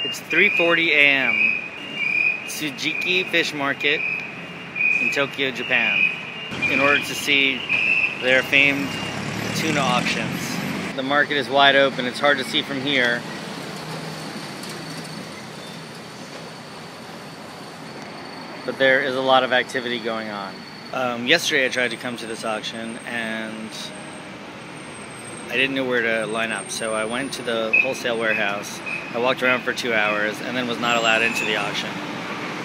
It's 3:40 a.m. Tsujiki Fish Market in Tokyo, Japan, in order to see their famed tuna auctions. The market is wide open. It's hard to see from here. But there is a lot of activity going on. Yesterday I tried to come to this auction and I didn't know where to line up, so I went to the wholesale warehouse. I walked around for 2 hours and then was not allowed into the auction.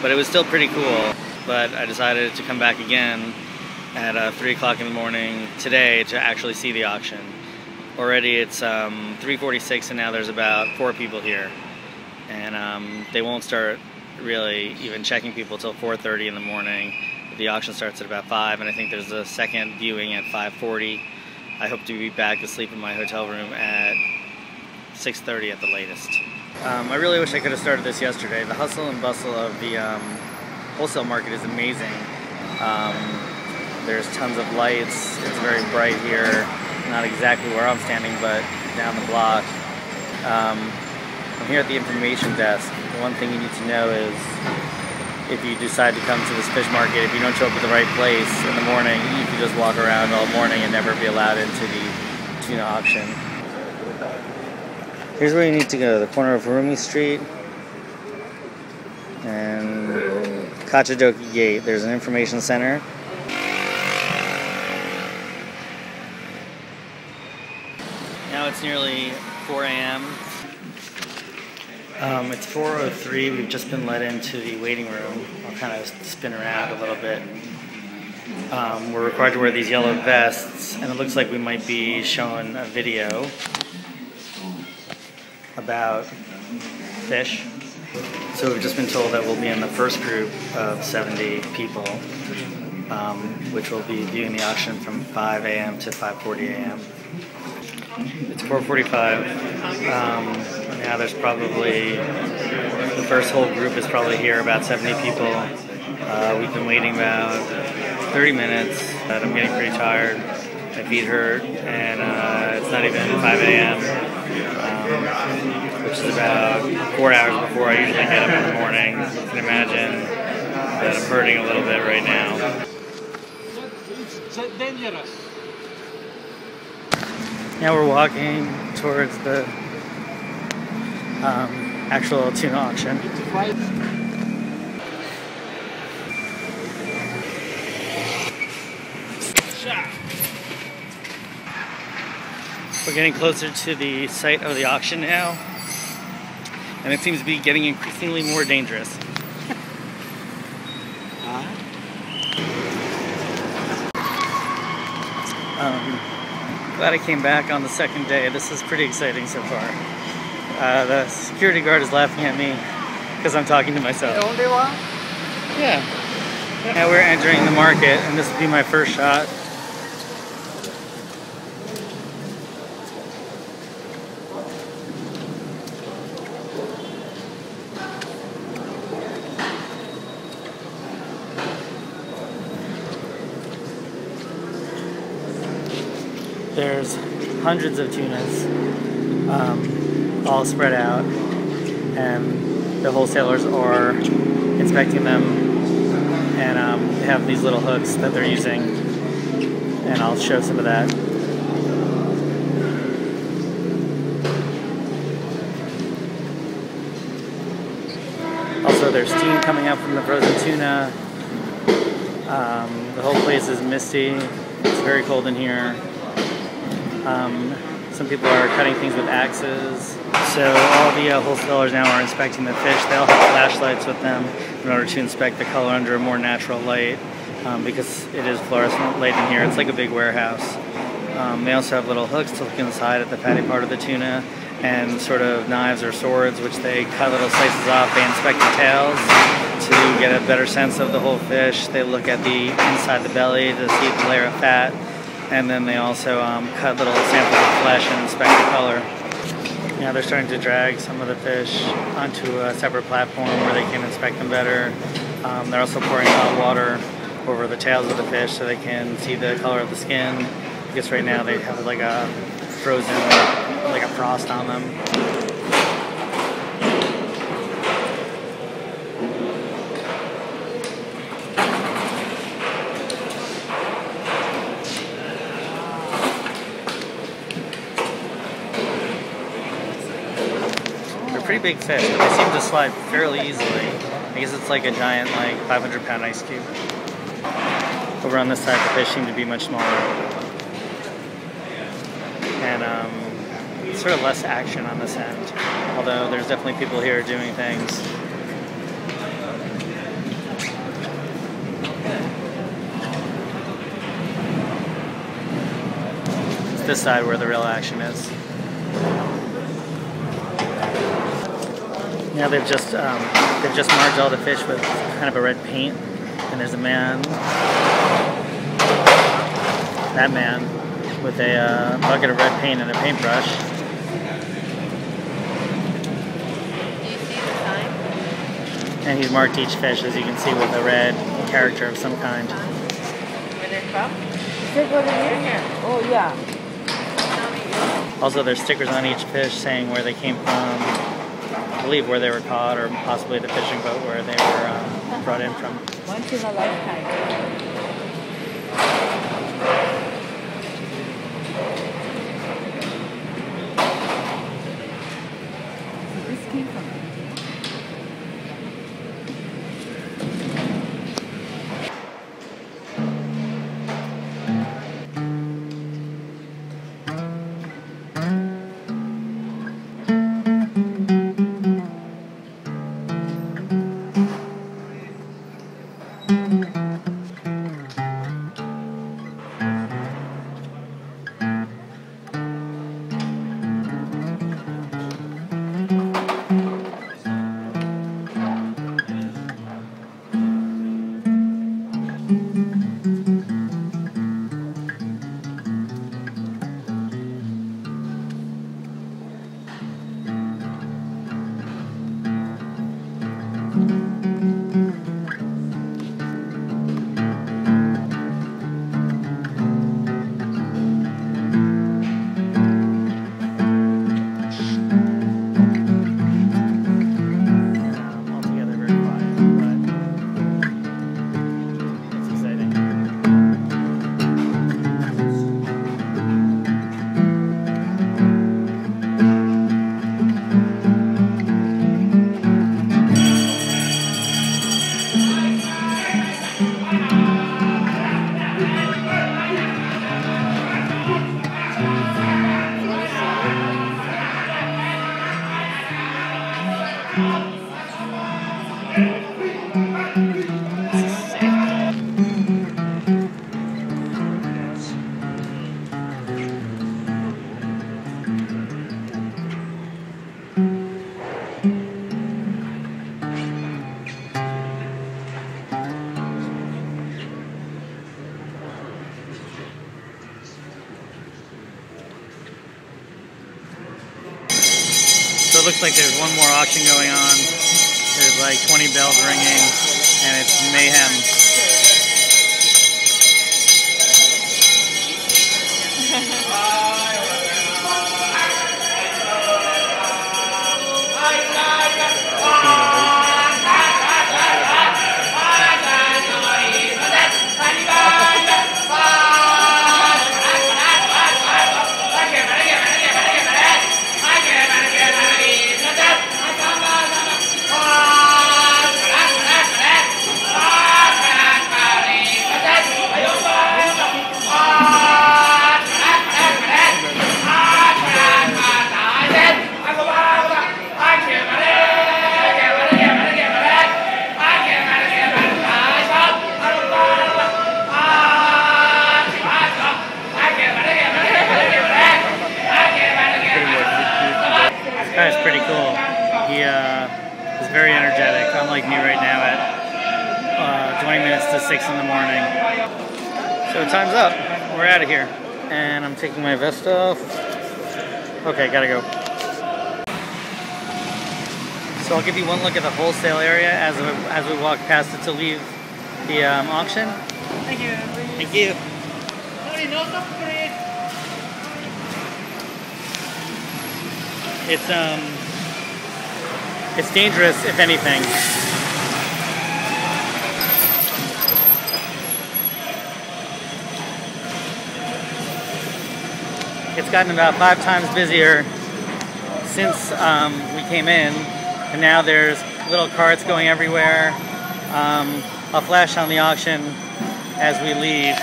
But it was still pretty cool, but I decided to come back again at 3 o'clock in the morning today to actually see the auction. Already it's 3:46 and now there's about 4 people here. And they won't start really even checking people till 4:30 in the morning. The auction starts at about 5 and I think there's a second viewing at 5:40. I hope to be back to sleep in my hotel room at 6:30 at the latest. I really wish I could have started this yesterday. The hustle and bustle of the wholesale market is amazing. There's tons of lights. It's very bright here. Not exactly where I'm standing, but down the block. I'm here at the information desk. The one thing you need to know is if you decide to come to this fish market, if you don't show up at the right place in the morning, you can just walk around all morning and never be allowed into the tuna auction. Here's where you need to go, the corner of Harumi Street and Kachidoki Gate. There's an information center. Now it's nearly 4 a.m. It's 4:03. We've just been let into the waiting room. I'll kind of spin around a little bit. We're required to wear these yellow vests, and it looks like we might be shown a video about fish. So we've just been told that we'll be in the first group of 70 people, which will be viewing the auction from 5 a.m. to 5:40 a.m. It's 4:45. Now there's probably, the first whole group is probably here, about 70 people. We've been waiting about 30 minutes, but I'm getting pretty tired. My feet hurt, and it's not even 5 a.m., which is about 4 hours before I usually get up in the morning. You can imagine that I'm hurting a little bit right now. Now we're walking towards the actual tuna auction. We're getting closer to the site of the auction now, and it seems to be getting increasingly more dangerous. Glad I came back on the second day. This is pretty exciting so far. The security guard is laughing at me because I'm talking to myself. The only one? Yeah. Now we're entering the market, and this will be my first shot. There's hundreds of tunas, all spread out, and the wholesalers are inspecting them, and they have these little hooks that they're using, and I'll show some of that. Also, there's steam coming out from the frozen tuna. The whole place is misty. It's very cold in here. Some people are cutting things with axes. So all the wholesalers now are inspecting the fish. They all have flashlights with them in order to inspect the color under a more natural light, because it is fluorescent light in here. It's like a big warehouse. They also have little hooks to look inside at the fatty part of the tuna, and sort of knives or swords, which they cut little slices off. They inspect the tails to get a better sense of the whole fish. They look at the inside the belly to see the layer of fat. And then they also cut little samples of flesh and inspect the color. Now they're starting to drag some of the fish onto a separate platform where they can inspect them better. They're also pouring hot water over the tails of the fish so they can see the color of the skin. I guess right now they have like a frozen, like a frost on them. pretty big fish, but they seem to slide fairly easily. I guess it's like a giant, like 500-pound ice cube. Over on this side, the fish seem to be much smaller. And sort of less action on this end. Although there's definitely people here doing things. It's this side where the real action is. Now they've just marked all the fish with kind of a red paint, and there's a man, that man, with a bucket of red paint and a paintbrush. Do you see the sign? And he's marked each fish, as you can see, with a red character of some kind. Where they're from? Here. Oh yeah. Also, there's stickers on each fish saying where they came from, I believe where they were caught, or possibly the fishing boat where they were brought in from. Once in a lifetime. This came from India. So it looks like there's one more auction going on. There's like 20 bells ringing, and it's mayhem. This guy's pretty cool. He is very energetic, unlike me right now at 20 minutes to 6 in the morning. So time's up. We're out of here. And I'm taking my vest off. Okay, gotta go. So I'll give you one look at the wholesale area as we walk past it to leave the auction. Thank you. Thank you. It's dangerous, if anything. It's gotten about 5 times busier since we came in, and now there's little carts going everywhere. I'll flash on the auction as we leave.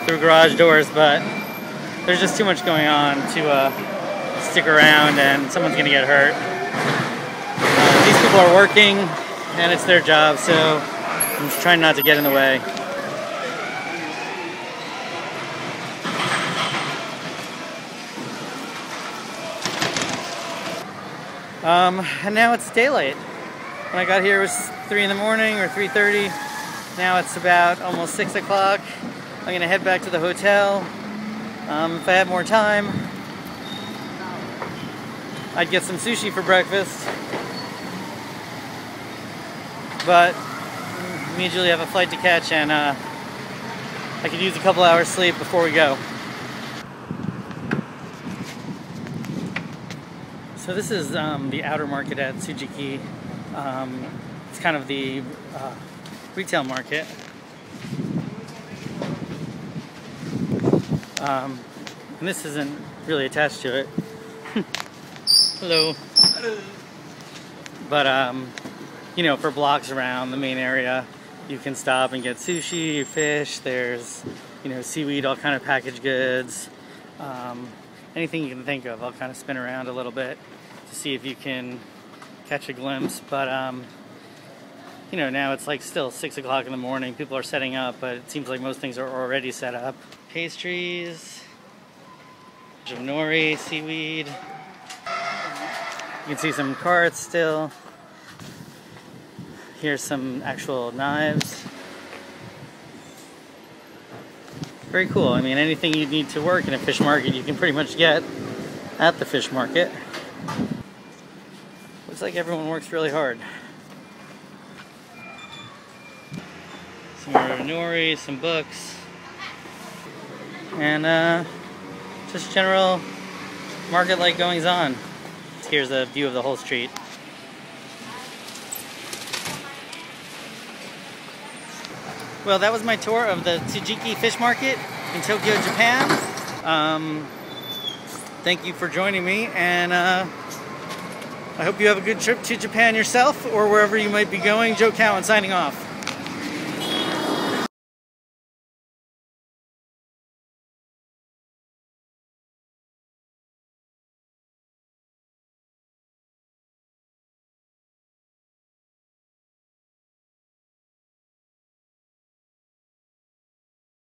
Through garage doors, but there's just too much going on to stick around, and someone's gonna get hurt. These people are working and it's their job, so I'm just trying not to get in the way. And now it's daylight. When I got here it was 3 in the morning or 3:30. Now it's about almost 6 o'clock. I'm gonna head back to the hotel. If I had more time, I'd get some sushi for breakfast. But I immediately have a flight to catch, and I could use a couple hours sleep before we go. So this is the outer market at Tsujiki. It's kind of the retail market. And this isn't really attached to it. Hello. Hello. But you know, for blocks around the main area, you can stop and get sushi, fish. There's, you know, seaweed, all kind of packaged goods, anything you can think of. I'll kind of spin around a little bit to see if you can catch a glimpse. But you know, now it's like still 6 o'clock in the morning. People are setting up, but it seems like most things are already set up. Pastries, nori, seaweed. You can see some carts still. Here's some actual knives. Very cool. I mean, anything you need to work in a fish market, you can pretty much get at the fish market. Looks like everyone works really hard. Some more nori, some books, and just general market-like goings-on. Here's a view of the whole street. Well, that was my tour of the Tsujiki Fish Market in Tokyo, Japan. Thank you for joining me, and I hope you have a good trip to Japan yourself, or wherever you might be going. Joe Cowan signing off.